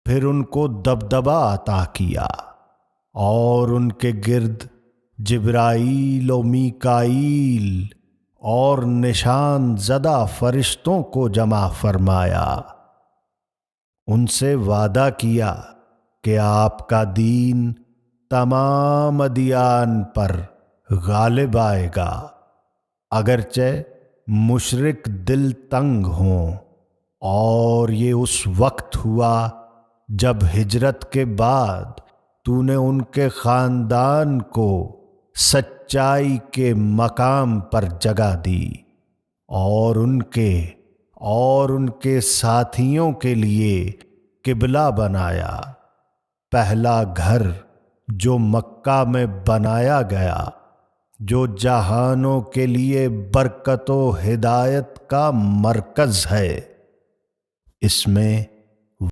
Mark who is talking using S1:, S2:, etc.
S1: پھر ان کو دبدبا عطا کیا اور ان کے گرد جبرائیل و میکائیل اور نشان زدہ فرشتوں کو جمع فرمایا۔ ان سے وعدہ کیا کہ آپ کا دین تمام ادیان پر غالب آئے گا، اگرچہ مشرک دل تنگ ہوں۔ اور یہ اس وقت ہوا جب ہجرت کے بعد تو نے ان کے خاندان کو سچائی کے مقام پر جگہ دی اور ان کے ساتھیوں کے لیے قبلہ بنایا۔ پہلا گھر جو مکہ میں بنایا گیا، جو جہانوں کے لیے برکت و ہدایت کا مرکز ہے، اس میں